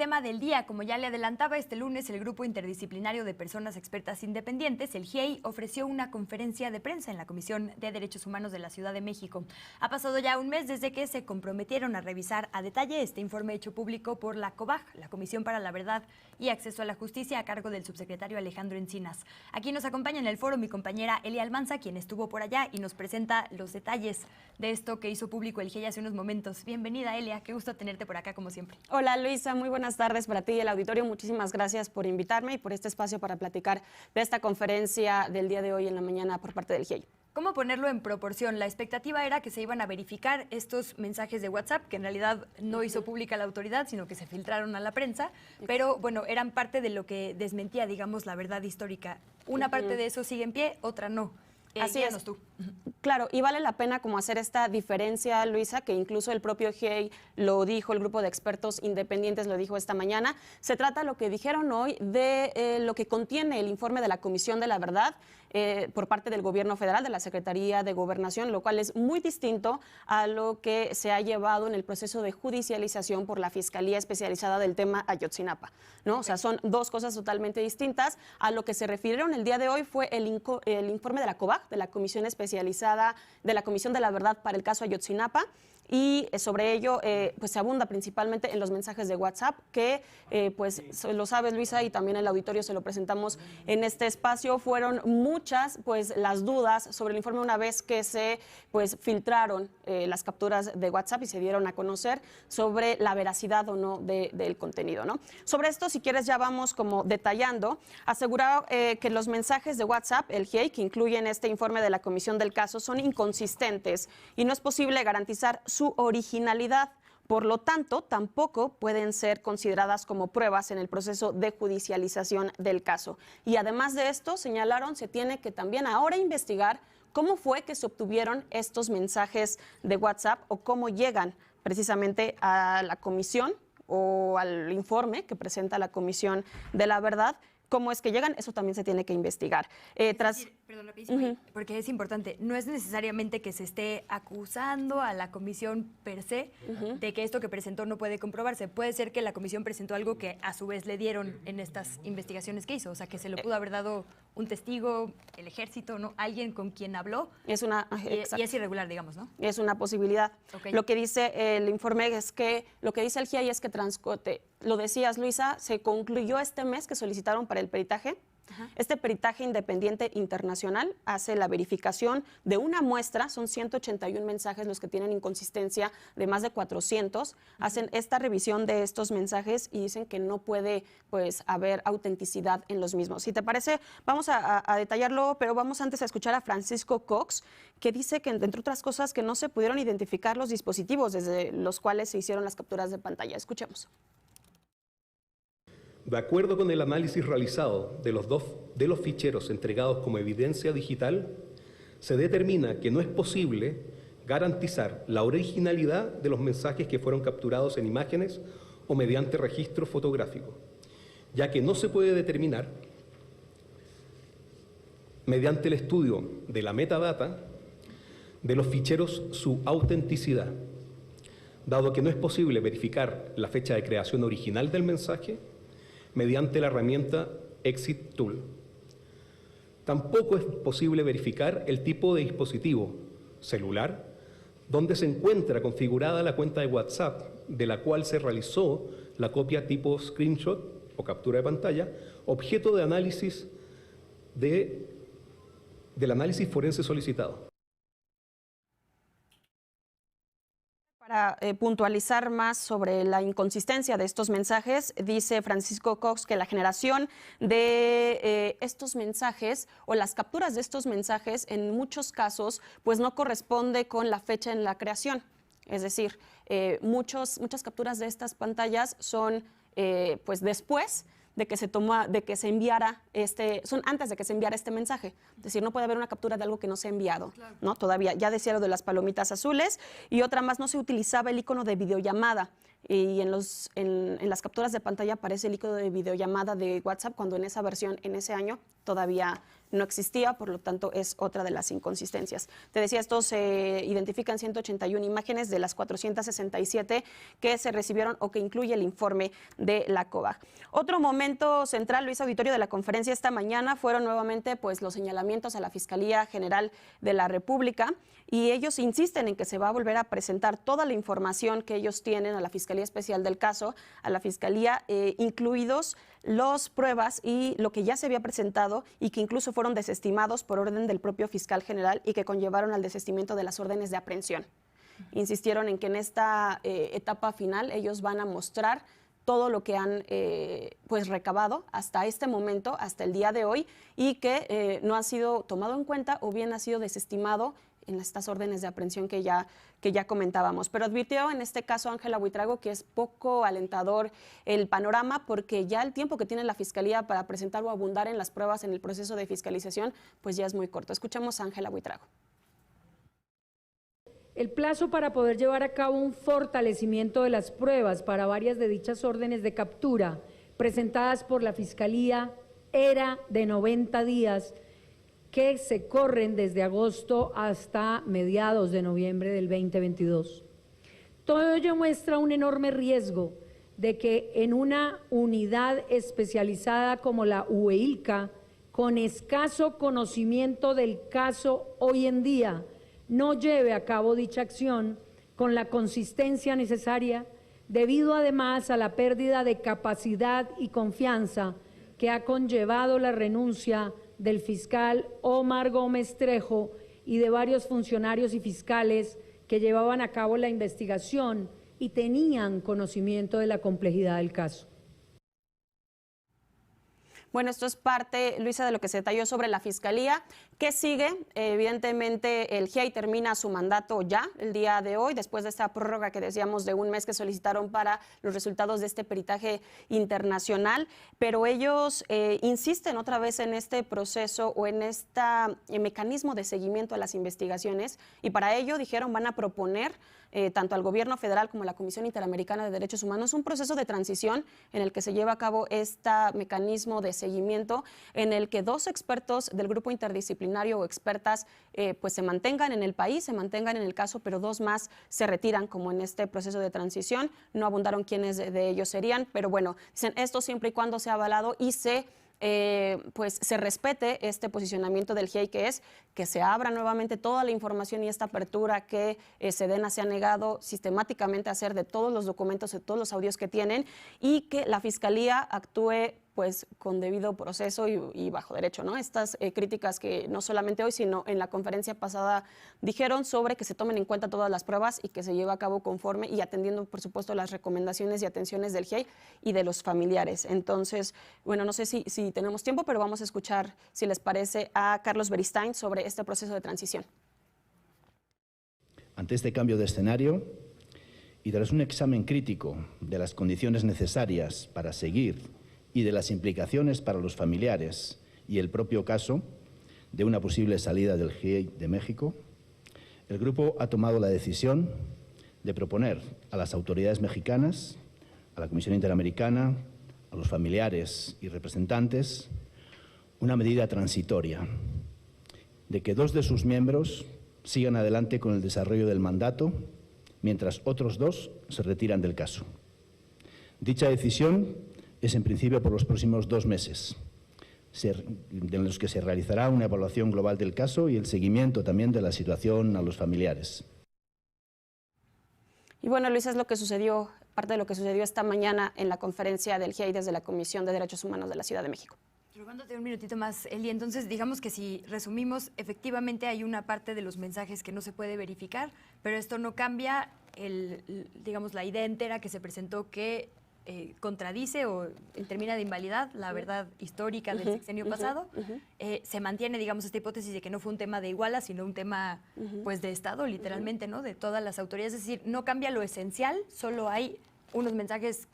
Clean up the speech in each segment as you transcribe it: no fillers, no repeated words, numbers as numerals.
tema del día. Como ya le adelantaba, este lunes el Grupo Interdisciplinario de Personas Expertas Independientes, el GIEI, ofreció una conferencia de prensa en la Comisión de Derechos Humanos de la Ciudad de México. Ha pasado ya un mes desde que se comprometieron a revisar a detalle este informe hecho público por la COBAG, la Comisión para la Verdad y Acceso a la Justicia, a cargo del subsecretario Alejandro Encinas. Aquí nos acompaña en el foro mi compañera Elia Almanza, quien estuvo por allá y nos presenta los detalles de esto que hizo público el GIEI hace unos momentos. Bienvenida, Elia, qué gusto tenerte por acá como siempre. Hola Luisa, muy buenas tardes para ti y el auditorio. Muchísimas gracias por invitarme y por este espacio para platicar de esta conferencia del día de hoy en la mañana por parte del GIEI. ¿Cómo ponerlo en proporción? La expectativa era que se iban a verificar estos mensajes de WhatsApp, que en realidad no hizo pública la autoridad, sino que se filtraron a la prensa, pero bueno, eran parte de lo que desmentía, digamos, la verdad histórica. Una parte de eso sigue en pie, otra no. Así es. Tú. Claro, y vale la pena como hacer esta diferencia, Luisa, que incluso el propio GIEI lo dijo, el grupo de expertos independientes lo dijo esta mañana. Se trata, lo que dijeron hoy, de lo que contiene el informe de la Comisión de la Verdad por parte del Gobierno Federal, de la Secretaría de Gobernación, lo cual es muy distinto a lo que se ha llevado en el proceso de judicialización por la Fiscalía Especializada del tema Ayotzinapa, ¿no? O sea, son dos cosas totalmente distintas. A lo que se refirieron el día de hoy fue el informe de la COBAG, de la Comisión Especializada de la Comisión de la Verdad para el caso Ayotzinapa, y sobre ello pues se abunda principalmente en los mensajes de WhatsApp que pues lo sabes, Luisa, y también el auditorio se lo presentamos en este espacio. Fueron muchas pues las dudas sobre el informe una vez que se pues filtraron las capturas de WhatsApp y se dieron a conocer sobre la veracidad o no del contenido, ¿no? Sobre esto, si quieres, ya vamos como detallando. Asegurado que los mensajes de WhatsApp, el GIEI, que incluyen este informe de la comisión del caso, son inconsistentes y no es posible garantizar su originalidad. Por lo tanto, tampoco pueden ser consideradas como pruebas en el proceso de judicialización del caso. Y además de esto, señalaron, se tiene que también ahora investigar cómo fue que se obtuvieron estos mensajes de WhatsApp o cómo llegan precisamente a la comisión o al informe que presenta la Comisión de la Verdad. ¿Cómo es que llegan? Eso también se tiene que investigar. Perdón, rapidísimo, porque es importante, no es necesariamente que se esté acusando a la comisión per se de que esto que presentó no puede comprobarse. Puede ser que la comisión presentó algo que a su vez le dieron en estas investigaciones que hizo, o sea, que se lo pudo haber dado un testigo, el ejército, ¿no? Alguien con quien habló. Y es irregular, digamos, ¿no? Es una posibilidad. Okay. Lo que dice el informe es que, lo que dice el GIEI es que lo decías, Luisa, se concluyó este mes que solicitaron para el peritaje. Este peritaje independiente internacional hace la verificación de una muestra, son 181 mensajes los que tienen inconsistencia de más de 400, hacen esta revisión de estos mensajes y dicen que no puede pues haber autenticidad en los mismos. Si te parece, vamos a detallarlo, pero vamos antes a escuchar a Francisco Cox, que dice que, entre otras cosas, que no se pudieron identificar los dispositivos desde los cuales se hicieron las capturas de pantalla. Escuchemos. De acuerdo con el análisis realizado de los ficheros entregados como evidencia digital, se determina que no es posible garantizar la originalidad de los mensajes que fueron capturados en imágenes o mediante registro fotográfico, ya que no se puede determinar mediante el estudio de la metadata de los ficheros su autenticidad, dado que no es posible verificar la fecha de creación original del mensaje mediante la herramienta Exit Tool. Tampoco es posible verificar el tipo de dispositivo celular donde se encuentra configurada la cuenta de WhatsApp de la cual se realizó la copia tipo screenshot o captura de pantalla, objeto de análisis del análisis forense solicitado. Para puntualizar más sobre la inconsistencia de estos mensajes, dice Francisco Cox que la generación de estos mensajes o las capturas de estos mensajes en muchos casos pues no corresponde con la fecha en la creación. Es decir, muchas capturas de estas pantallas son pues después de que se enviara son antes de que se enviara este mensaje. Es decir, no puede haber una captura de algo que no se ha enviado, claro, ¿no? Todavía, ya decía lo de las palomitas azules, y otra más, no se utilizaba el icono de videollamada y en las capturas de pantalla aparece el icono de videollamada de WhatsApp, cuando en esa versión, en ese año, todavía no existía, por lo tanto es otra de las inconsistencias. Te decía, estos se identifican 181 imágenes de las 467 que se recibieron o que incluye el informe de la COBAG. Otro momento central, Luis Auditorio, de la conferencia esta mañana fueron nuevamente pues, los señalamientos a la Fiscalía General de la República, y ellos insisten en que se va a volver a presentar toda la información que ellos tienen a la Fiscalía Especial del caso, a la Fiscalía, incluidos las pruebas y lo que ya se había presentado y que incluso fueron desestimados por orden del propio fiscal general y que conllevaron al desistimiento de las órdenes de aprehensión. Insistieron en que en esta etapa final ellos van a mostrar todo lo que han pues recabado hasta este momento, hasta el día de hoy, y que no ha sido tomado en cuenta o bien ha sido desestimado en estas órdenes de aprehensión que ya comentábamos. Pero advirtió en este caso Ángela Buitrago que es poco alentador el panorama, porque ya el tiempo que tiene la Fiscalía para presentar o abundar en las pruebas en el proceso de fiscalización pues ya es muy corto. Escuchamos a Ángela Buitrago. El plazo para poder llevar a cabo un fortalecimiento de las pruebas para varias de dichas órdenes de captura presentadas por la Fiscalía era de 90 días, que se corren desde agosto hasta mediados de noviembre del 2022. Todo ello muestra un enorme riesgo de que en una unidad especializada como la UEILCA, con escaso conocimiento del caso hoy en día, no lleve a cabo dicha acción con la consistencia necesaria, debido además a la pérdida de capacidad y confianza que ha conllevado la renuncia del fiscal Omar Gómez Trejo y de varios funcionarios y fiscales que llevaban a cabo la investigación y tenían conocimiento de la complejidad del caso. Bueno, esto es parte, Luisa, de lo que se detalló sobre la Fiscalía. ¿Qué sigue? Evidentemente, el GIEI termina su mandato ya el día de hoy, después de esta prórroga que decíamos de un mes que solicitaron para los resultados de este peritaje internacional, pero ellos insisten otra vez en este proceso o en este mecanismo de seguimiento a las investigaciones, y para ello, dijeron, van a proponer tanto al gobierno federal como a la Comisión Interamericana de Derechos Humanos un proceso de transición en el que se lleva a cabo este mecanismo de seguimiento, en el que 2 expertos del grupo interdisciplinario o expertas pues se mantengan en el país, se mantengan en el caso, pero 2 más se retiran como en este proceso de transición. No abundaron quiénes de ellos serían, pero bueno, dicen esto siempre y cuando sea avalado y pues se respete este posicionamiento del GIEI, que es que se abra nuevamente toda la información, y esta apertura que Sedena se ha negado sistemáticamente a hacer de todos los documentos, de todos los audios que tienen, y que la Fiscalía actúe pues con debido proceso y bajo derecho, ¿no? Estas críticas que no solamente hoy, sino en la conferencia pasada dijeron sobre que se tomen en cuenta todas las pruebas y que se lleve a cabo conforme y atendiendo, por supuesto, las recomendaciones y atenciones del GIEI y de los familiares. Entonces, bueno, no sé si tenemos tiempo, pero vamos a escuchar, si les parece, a Carlos Beristain sobre este proceso de transición. Ante este cambio de escenario y tras un examen crítico de las condiciones necesarias para seguir y de las implicaciones para los familiares y el propio caso de una posible salida del GIEI de México, el grupo ha tomado la decisión de proponer a las autoridades mexicanas, a la Comisión Interamericana, a los familiares y representantes, una medida transitoria de que 2 de sus miembros sigan adelante con el desarrollo del mandato, mientras otros 2 se retiran del caso. Dicha decisión es en principio por los próximos 2 meses, en los que se realizará una evaluación global del caso y el seguimiento también de la situación a los familiares. Y bueno, Luis, es lo que sucedió, parte de lo que sucedió esta mañana en la conferencia del GIEI desde la Comisión de Derechos Humanos de la Ciudad de México. Robándote un minutito más, Eli, entonces digamos que si resumimos, efectivamente hay una parte de los mensajes que no se puede verificar, pero esto no cambia digamos, la idea entera que se presentó que contradice o termina de invalidar la verdad histórica del sexenio pasado. Se mantiene, digamos, esta hipótesis de que no fue un tema de Iguala, sino un tema pues de Estado, literalmente, ¿no? De todas las autoridades. Es decir, no cambia lo esencial, solo hay unos mensajes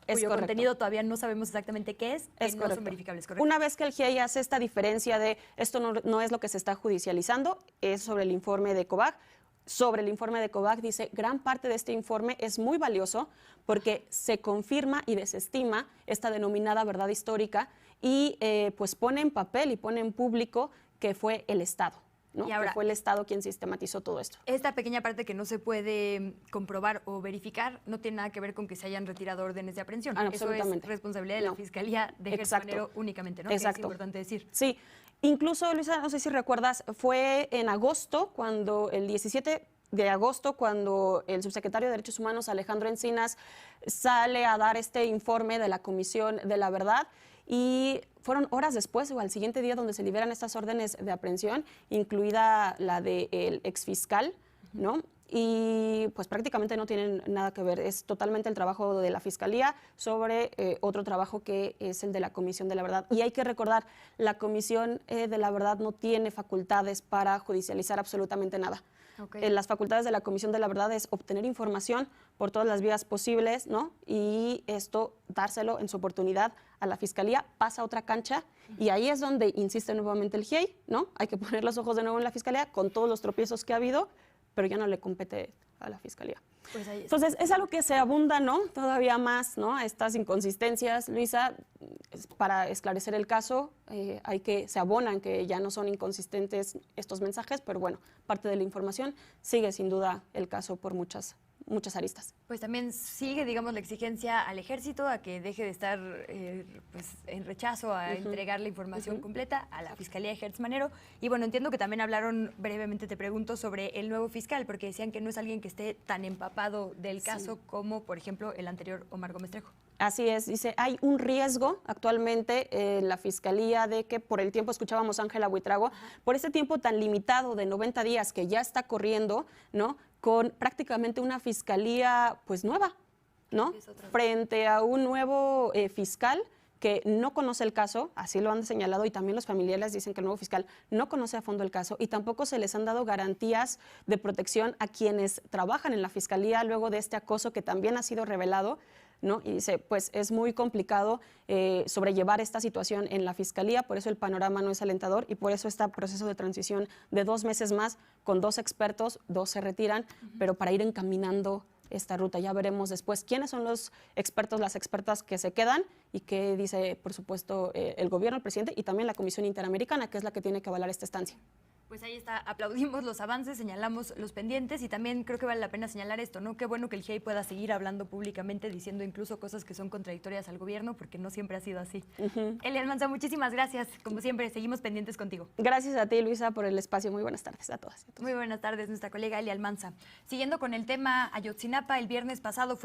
cuyo contenido todavía no sabemos exactamente qué es, que no son verificables, ¿correcto? Una vez que el GIEI hace esta diferencia de esto no es lo que se está judicializando, es sobre el informe de COBAG, sobre el informe de COVAC, dice, gran parte de este informe es muy valioso porque se confirma y desestima esta denominada verdad histórica y pues pone en papel y pone en público que fue el Estado, ¿no? Y ahora, que fue el Estado quien sistematizó todo esto. Esta pequeña parte que no se puede comprobar o verificar no tiene nada que ver con que se hayan retirado órdenes de aprehensión. Absolutamente. Eso es responsabilidad de la Fiscalía de Gertz Manero únicamente, ¿no? Exacto. Que es importante decir. Sí. Incluso, Luisa, no sé si recuerdas, fue en agosto, el 17 de agosto, cuando el subsecretario de Derechos Humanos, Alejandro Encinas, sale a dar este informe de la Comisión de la Verdad, y fueron horas después o al siguiente día donde se liberan estas órdenes de aprehensión, incluida la del exfiscal, ¿no? Y pues prácticamente no tienen nada que ver, es totalmente el trabajo de la Fiscalía sobre otro trabajo que es el de la Comisión de la Verdad. Y hay que recordar, la Comisión de la Verdad no tiene facultades para judicializar absolutamente nada. Okay. Las facultades de la Comisión de la Verdad es obtener información por todas las vías posibles, ¿no? Y esto, dárselo en su oportunidad a la Fiscalía, pasa a otra cancha, y ahí es donde insiste nuevamente el GIEI, ¿no? Hay que poner los ojos de nuevo en la Fiscalía con todos los tropiezos que ha habido, pero ya no le compete a la Fiscalía. Pues ahí entonces, es algo que se abunda, ¿no? Todavía más, ¿no? A estas inconsistencias, Luisa, para esclarecer el caso, se abonan que ya no son inconsistentes estos mensajes, pero bueno, parte de la información sigue sin duda el caso por muchas aristas. Pues también sigue, digamos, la exigencia al Ejército a que deje de estar pues, en rechazo a entregar la información completa a la Fiscalía de Gertz Manero. Y bueno, entiendo que también hablaron, brevemente te pregunto, sobre el nuevo fiscal, porque decían que no es alguien que esté tan empapado del caso como, por ejemplo, el anterior Omar Gómez Trejo. Así es, dice, hay un riesgo actualmente en la Fiscalía de que por el tiempo, escuchábamos a Ángela Buitrago, por este tiempo tan limitado de 90 días que ya está corriendo, ¿no? Con prácticamente una Fiscalía pues nueva, ¿no? Frente a un nuevo fiscal que no conoce el caso, así lo han señalado, y también los familiares dicen que el nuevo fiscal no conoce a fondo el caso, y tampoco se les han dado garantías de protección a quienes trabajan en la Fiscalía luego de este acoso que también ha sido revelado, ¿no? Y dice, pues es muy complicado sobrellevar esta situación en la Fiscalía, por eso el panorama no es alentador y por eso este proceso de transición de 2 meses más con 2 expertos, 2 se retiran, pero para ir encaminando esta ruta. Ya veremos después quiénes son los expertos, las expertas que se quedan y qué dice, por supuesto, el gobierno, el presidente y también la Comisión Interamericana, que es la que tiene que avalar esta estancia. Pues ahí está, aplaudimos los avances, señalamos los pendientes y también creo que vale la pena señalar esto, ¿no? Qué bueno que el GIEI pueda seguir hablando públicamente, diciendo incluso cosas que son contradictorias al gobierno, porque no siempre ha sido así. Elia Almanza, muchísimas gracias. Como siempre, seguimos pendientes contigo. Gracias a ti, Luisa, por el espacio. Muy buenas tardes a todas y a todos. Muy buenas tardes, nuestra colega Elia Almanza. Siguiendo con el tema Ayotzinapa, el viernes pasado fue